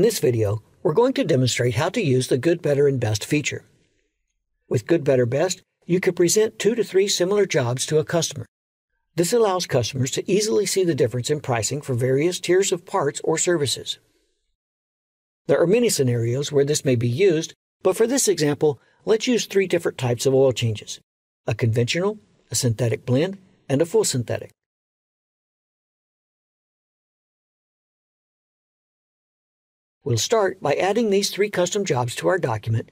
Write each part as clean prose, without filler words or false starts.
In this video, we're going to demonstrate how to use the Good, Better, and Best feature. With Good, Better, Best, you can present 2 to 3 similar jobs to a customer. This allows customers to easily see the difference in pricing for various tiers of parts or services. There are many scenarios where this may be used, but for this example, let's use 3 different types of oil changes: a conventional, a synthetic blend, and a full synthetic. We'll start by adding these 3 custom jobs to our document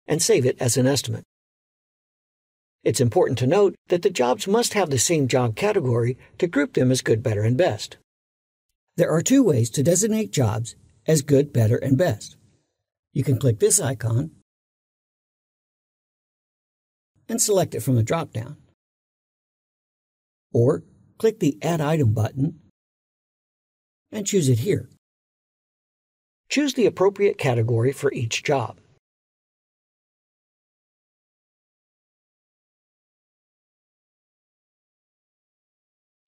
and save it as an estimate. It's important to note that the jobs must have the same job category to group them as Good, Better, and Best. There are 2 ways to designate jobs as Good, Better, and Best. You can click this icon and select it from the drop-down, or click the Add Item button and choose it here. Choose the appropriate category for each job.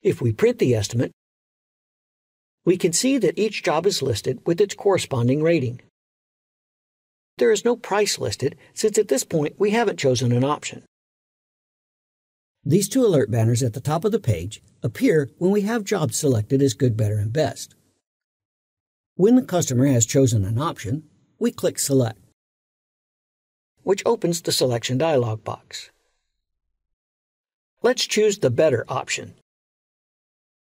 If we print the estimate, we can see that each job is listed with its corresponding rating. There is no price listed since at this point we haven't chosen an option. These 2 alert banners at the top of the page appear when we have jobs selected as Good, Better, and Best. When the customer has chosen an option, we click Select, which opens the selection dialog box. Let's choose the Better option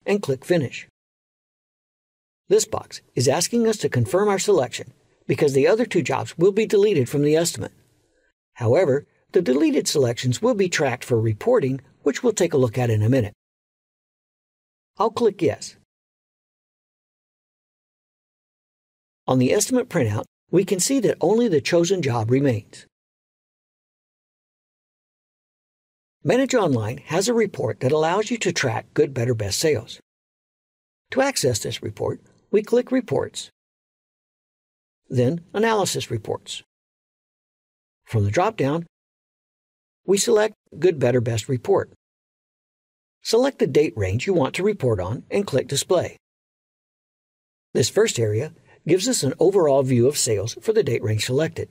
and click Finish. This box is asking us to confirm our selection because the other 2 jobs will be deleted from the estimate. However, the deleted selections will be tracked for reporting, which we'll take a look at in a minute. I'll click Yes. On the estimate printout, we can see that only the chosen job remains. Manage Online has a report that allows you to track Good, Better, Best sales. To access this report, we click Reports, then Analysis Reports. From the drop-down, we select Good, Better, Best Report. Select the date range you want to report on and click Display. This first area gives us an overall view of sales for the date range selected.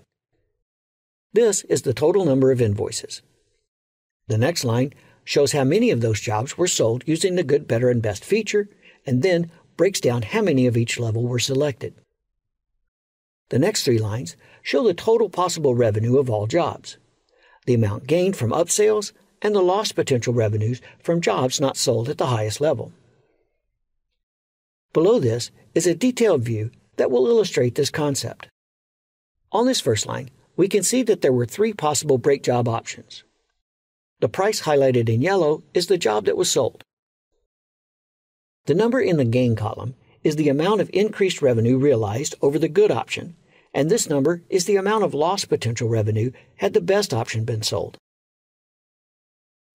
This is the total number of invoices. The next line shows how many of those jobs were sold using the Good, Better, and Best feature, and then breaks down how many of each level were selected. The next 3 lines show the total possible revenue of all jobs, the amount gained from upsales, and the lost potential revenues from jobs not sold at the highest level. Below this is a detailed view that will illustrate this concept. On this first line, we can see that there were 3 possible break job options. The price highlighted in yellow is the job that was sold. The number in the gain column is the amount of increased revenue realized over the good option, and this number is the amount of lost potential revenue had the best option been sold.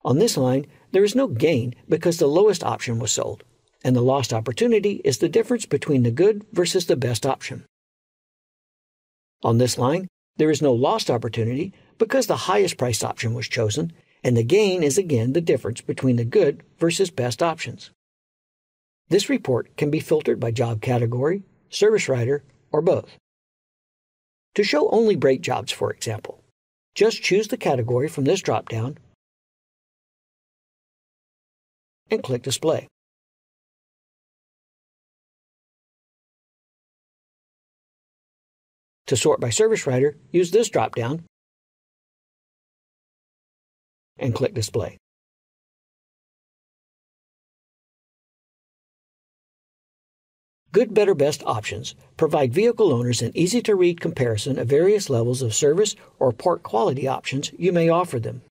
On this line, there is no gain because the lowest option was sold, and the lost opportunity is the difference between the good versus the best option. On this line, there is no lost opportunity because the highest priced option was chosen, and the gain is again the difference between the good versus best options. This report can be filtered by job category, service writer, or both. To show only break jobs, for example, just choose the category from this drop-down and click Display. To sort by service writer, use this drop-down and click Display. Good, Better, Best options provide vehicle owners an easy-to-read comparison of various levels of service or part quality options you may offer them.